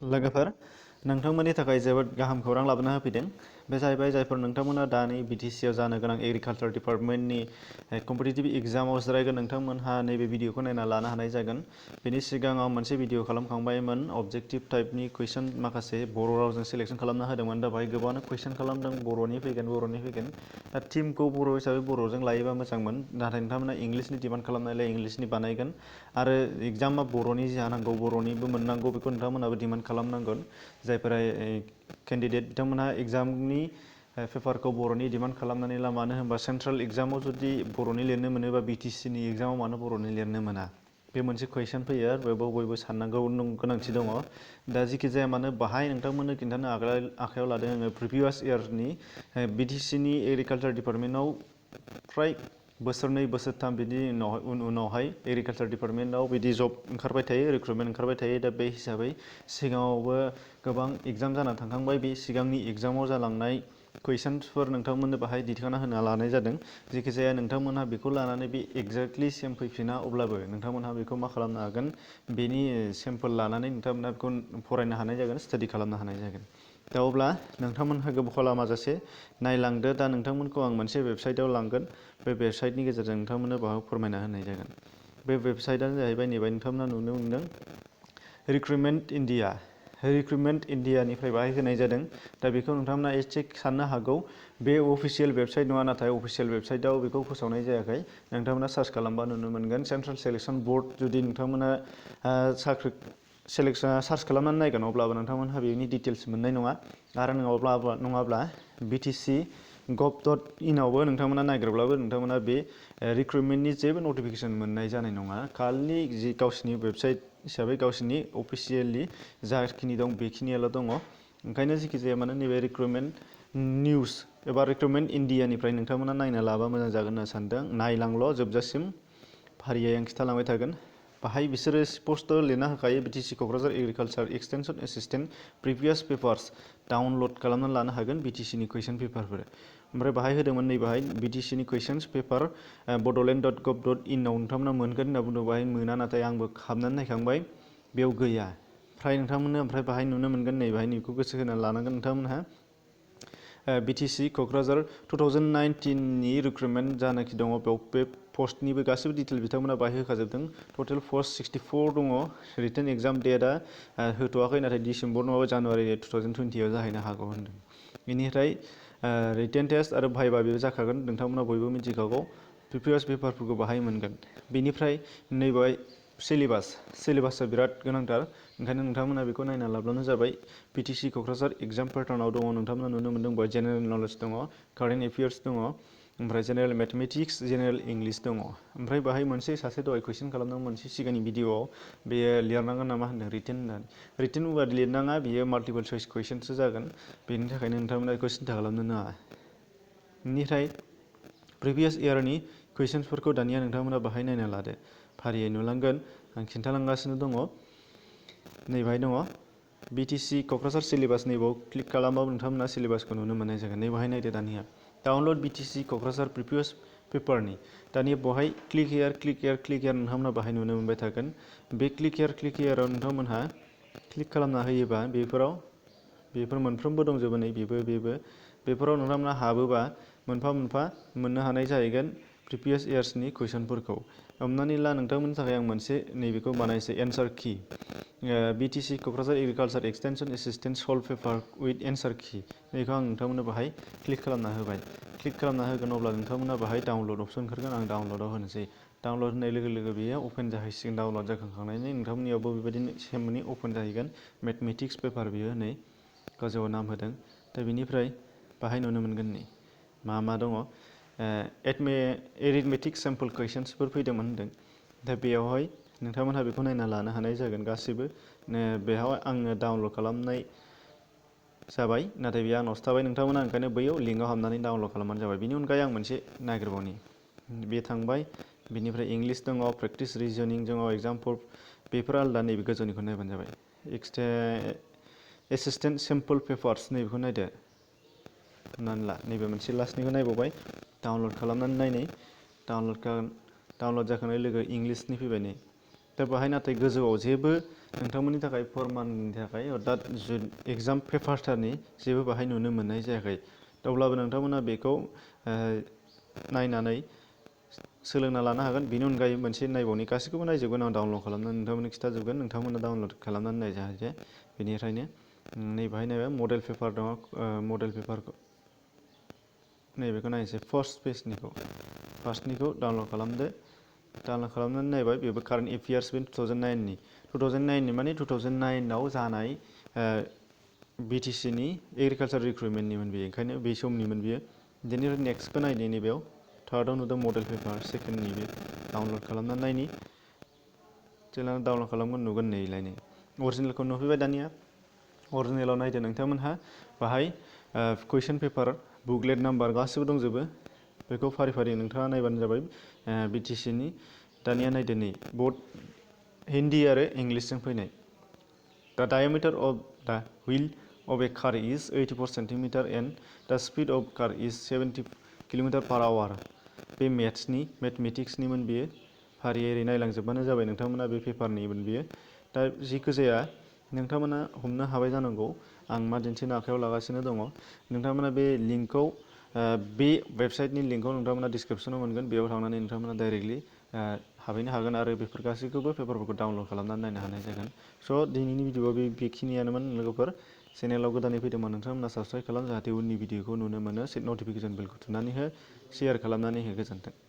लोगोफोर नोंथांमोननि थाखाय जोबोद गाहाम खौरां लाबोना होफैदों बे जाहैबाय जायफोर नोंथांमोना दानि बिटिसिआव जानो गोनां एग्रिकालचार डिपार्टमेन्टनि कम्पिटिटिभ एग्जामाव जिरायगोन नोंथांमोनहा नैबे भिडिअखौ नायना लानो हानाय जागोन। बेनि सिगाङाव मोनसे भिडिअ खालामखांबायमोन अबजेक्टिभ टाइपनि कुइसन माखासे बर' रावजों सिलेक्सन खालामना होदोंमोन दा बेवहाय गोबांनो कुइसन खालामदों बर'नि फैगोन दा टिमखौ बर' हिसाबै बर'जों लायोबा मोजांमोन नाथाय नोंथांमोना इंलिसनि डिमान्ड खालामनायलाय इंलिसनि बानायगोन आरो एग्जामा बर'नि जानांगौ बर'निबो मोननांगौ बेखौ नोंथांमोनाबो डिमान्ड खालामनांगोन। जायफोरा केन्डिडेट बिथांमोनहा एग्जामनि पेपारखौ बर'नि डिमान्ड खालामनानै ला मानो होनबा सेन्ट्रेल एग्जामाव जुदि बर'नि लिरनो मोनोबा बिटिसिनि एग्जामाव मानो बर'नि लिरनो मोना बे मोनसे कुइसन फैयो आरो बेयाव बयबो साननांगौ गोनांथि दङ। दा जिखि जाया मानो बाहाय नोंथांमोननो खिन्थानो आखायाव लादों आङो प्रिभियास इयारनि बिटिसिनि एग्रिकालचार डिपार्टमेन्टआव फ्राय बोसोरनै बोसोरथाम बिदि उनावहाय एग्रिकालचार डिपार्टमेन्टआव बिदि जब ओंखारबाय थायो रिक्रुटमेन्ट ओंखारबाय थायो दा बे हिसाबै सिगाङावबो गोबां एग्जाम जानानै थांखांबाय बे सिगांनि एग्जामाव जालांनाय कुइसन्सफोर नोंथांमोननो बाहाय दिखांना होना लानाय जादों। जेखि जाया नोंथांमोनहा बेखौ लानानै बे एक्जेक्टलि सेम फैफिना अब्लाबो नोंथांमोनहा बेखौ मा खालामनो हागोन बेनि सेम्पोल लानानै नोंथांमोनहा बेखौ फरायनो हानाय जागोन स्टाडि खालामनो हानाय जागोन। दा अब्ला नोंथांमोनहा गोबाव खालामाजासे नायलांदो दा नोंथांमोनखौ आं मोनसे वेबसाइटआव लांगोन बे वेबसाइटनि गेजेरजों नोंथांमोननो बाहाय फोरमायना होनाय जागोन। बे वेबसाइटआनो जाहैबाय नैबे नोंथांमोना नुनो मोनदों रिक्रुटमेन्ट इण्डिया रिक्रुटमेन्ट इण्डियानिफ्राय बाहाय होनाय जादों। दा बेखौ नोंथांमोना एसे साननो हागौ बे अफिसियेल वेबसाइट नङा नाथाय अफिसियेल वेबसाइटआव बेखौ फोसावनाय जायाखै नोंथांमोना सार्च खालामबा नुनो मोनगोन सेन्ट्रेल सेलेक्सन बर्ड जुदि नोंथांमोना साख्रि सार्च खालामनानै नायगोन अब्लाबो नोंथांमोनहा बेनि डिटेल्स मोननाय नङा आरो नङाब्ला btc.gov.in आवबो नोंथांमोना नागिरब्लाबो नोंथांमोना बे रिक्रुटमेन्टनि जेबो नटिफिकेसन मोननाय जानाय नङा खालि जि गावसिनि वेबसाइट हिसाबै गावसिनि अफिसियेलि जाखिनि दं बेखिनियाल' दङ। ओंखायनो जेखि जाया मानो नैबे रिक्रुटमेन्ट निउस एबा रिक्रुटमेन्ट इण्डियानिफ्राय नोंथांमोना नायना लाबा मोजां जागोन होनना सानदों। नायलांल' जोबजासिम फारियै आं खिथालांबाय थागोन। बाहाय बिसोरो स्पस्ट लिरना होखायो BTC Kokrajhar agriculture extension assistant previous papers download खालामनानै लानो हागोन बिटिसिनि कुइसन पेपारफोर ओमफ्राय बाहाय होदोंमोन नै बाहाय बिटिसिनि कुइसन्स पेपार बड'लेण्ड.gov.in आव नोंथांमोना मोनगोन होनना बुंदों बाहाय मोना नाथाय आंबो हाबनानै नायखांबाय बेयाव गैया फ्राय नोंथांमोननो ओमफ्राय बाहाय नुनो मोनगोन नै बाहाय नैखौ गोसो होनानै लानांगोन नोंथांमोनहा बिटिसि क'क्राझार 2019नि रिक्रुटमेन्ट जानाखि दङ बेयाव बे पस्टनिबो गासैबो डिटेल बिथांमोना बाहाय होखाजोबदों टटेल पस्ट 64 दङ रिटेन एग्जाम डेटआ होथ'वाखै नाथाय डिसेम्बर नङाबा जानुवारि 2020 आव जाहैनो हागौ होनदों। बेनिफ्राय रिटेन टेस्ट आरो भाइभा बेबो जाखागोन नोंथांमोना बयबो मिथिखागौ प्रिभियास पेपारफोरखौ बाहाय मोनगोन। बेनिफ्राय नैबे सिलेबासा बिराद गोनांथार ओंखायनो नोंथांमोना बेखौ नायना लाब्लानो जाबाय। बिटिसि क'क्राझार एग्जाम पेटार्नाव दङ नोंथांमोना नुनो मोनदों बेहाय जेनेरेल नलेज दङ कारेन्ट एफेयार्स दङ ओमफ्राय जेनेरेल मेथमेटिक्स जेनेरेल इंलिश दङ ओमफ्राय बाहाय मोनसे सासे दहाय कुइसन खालामदों मोनसे सिगांनि भिडिअआव बेयो लिरनांगोन नामा होनदों रिटेन होननानै रिटेन बुंबा लिरनाङा बियो माल्टिपल चइस कुइसनसो जागोन बेनि थाखायनो नोंथांमोना बेखौ सिन्था खालामनो नाङा। बेनिफ्राय प्रिभियास इयारनि कुइसन्सफोरखौ दानिया नोंथांमोना बाहाय नायना लादो फारियै नुलांगोन आं खिन्थालांगासिनो दङ नै बाहाय दङ बिटिसि क'क्राझार सिलेबास नैबाव क्लिक खालामबाबो नोंथांमोना सिलेबासखौ नुनो मोननाय जागोन नै बाहाय नायदो दानिया डाउनलड बिटिसि क'क्राझार प्रिभियास पेपारनि दानिया बेवहाय क्लिक हियार नोंथांमोना बाहाय नुनो मोनबाय थागोन। बे क्लिक हियाराव नोंथांमोनहा क्लिक खालामना होयोबा बेफोर मोनफ्रोमबो दंजोबो नै बेफोराव नोंथांमोना हाबोबा मोनफा मोनफा मोननो हानाय जाहैगोन प्रिभियास इयार्सनि कुइसनफोरखौ। हमनानै ला नोंथांमोननि थाखाय आं मोनसे नैबेखौ बानायसै answer key BTC Kokrajhar agriculture extension assistant solve paper with answer key बेखौ आं नोंथांमोननो बाहाय क्लिक खालामना होबाय क्लिक खालामना होगोन अब्ला नोंथांमोना बाहाय डाउनलड अपसन ओंखारगोन आं डाउनलडआव होनोसै डाउनलड होनाय लोगो लोगो बेयो अपेन जाहैसिगोन डाउनलड जाखांनायनि नोंथांमोननियावबो बेबायदिनो सेमनि अपेन जाहैगोन मेथमेटिक्स पेपार बेयो नै गोजौआव नाम होदों दा बेनिफ्राय बाहाय नुनो मोनगोन नै मा दङ एरिथमेटिक सेम्पल कुइसन्सफोर फैदोंमोन होनदों दा बेयावहाय नोंथांमोनहा बेखौ नायना लानो हानाय जागोन गासिबो बेवहाय आङो डाउनलड खालामनाय जाबाय नाथाय बेयो आंनावसो थाबाय नोंथांमोना ओंखायनो बैयाव लिंकआव हाबनानै डाउनलड खालामबानो जाबाय। बेनि अनगायै आं मोनसे नागिरबावनि बे थांबाय बेनिफ्राय इंलिस दङ प्रेक्टिस रिजनिं दङ एग्जामपल बेफोर आलादा नैबे गोजौनिखौ नायबानो जाबाय एसिस्टेन्ट सेम्पल पेपार्स नैबेखौ नायदो हमनानै ला नैबे मोनसे लास्टनिखौ नायबावबाय डाउनलड खालामनानै नायनाय डाउनलड जाखांनाय लोगो इंलिसनि फैबाय नै दा बाहाय नाथाय गोजौआव जेबो नोंथांमोननि थाखाय फोरमाननि थाखाय दा एग्जाम पेपारनि जेबो बाहाय नुनो मोननाय जायाखै। अब्लाबो नोंथांमोना बेखौ नायनानै सोलोंना लानो हागोन। बेनि अनगायै मोनसे नायबावनि गासैखौबो नायजोबगोन आं डाउनलड खालामनानै नोंथांमोननो खिथाजोबगोन, नोंथांमोना डाउनलड खालामनानै नाय जाहाथे। बेनिखायनो नैबेहाय नायबाय मडेल पेपार दङ, मडेल पेपारखौ नैबेखौ नायनोसै फार्स्ट पेजनिखौ, फार्स्टनिखौ डाउनलड खालामदो। डाउनलड खालामनानै नायबाय, बेबो कारेन्ट एफेयार्स बे 2009नि 2009नि माने 2009आव जानाय BTCनि एग्रिकालचार रिक्रुइटमेन्टनिमोन बेयो, ओंखायनो बे समनिमोन बियो। बेनिफ्राय नेक्स्टखौ नायदो, नैबेयाव थार्डआव नुदों मडेल पेपार, सेकेन्डनि बे डाउनलड खालामनानै नायनि। जेब्ला डाउनलड खालामगोन नुगोन नैलायनो अरिजिनेलखौ नुफैबाय। दानिया अरिजिनेलाव नायदो नोंथांमोनहा बाहाय कुइसन पेपार, बुकलेट नाम्बार गासिबो दंजोबो। बेखौ फारि फारि नोंथाङा नायबानो जाबाय BTCनि। दानिया नायदो नै बथ हिन्दी आरो इंलिसजों फैनाय। The diameter of the wheel of a car is 84 centimetre and the speed of car is 70 kilometre hour. बे मेथमेटिक्सनिमोन बियो। फारियै ओरै नायलांजोबबानो जाबाय नोंथांमोना, बे पेपारनिमोन बियो। दा जिखु जाया नोंथांमोना हमनो हाबाय जानांगौ आं मा दिन्थिनो आखायाव लागासिनो दङ। नोंथांमोना बे लिंकखौ, बे वेबसाइटनि लिंकखौ नोंथांमोना डिसक्रिपसनाव मोनगोन। बेयाव थांनानै नोंथांमोना डाइरेक्टलि हाबहैनो हागोन आरो बेफोर गासैखौबो पेपारफोरखौ डाउनलड खालामनानै नायनो हानाय जागोन। स' दिनैनि भिडिअ'आ बेखिनियानोमोन लोगोफोर। चेनेलाव गोदानै फैदोंमोन नोंथांमोना साबस्क्राइब खालाम, जाहाथे उननि भिडिअ'खौ नुनो मोनो। नटिफिकेसन बेलखौ थुनानै हो, शेयार खालामनानै हो। गोजोन्थों।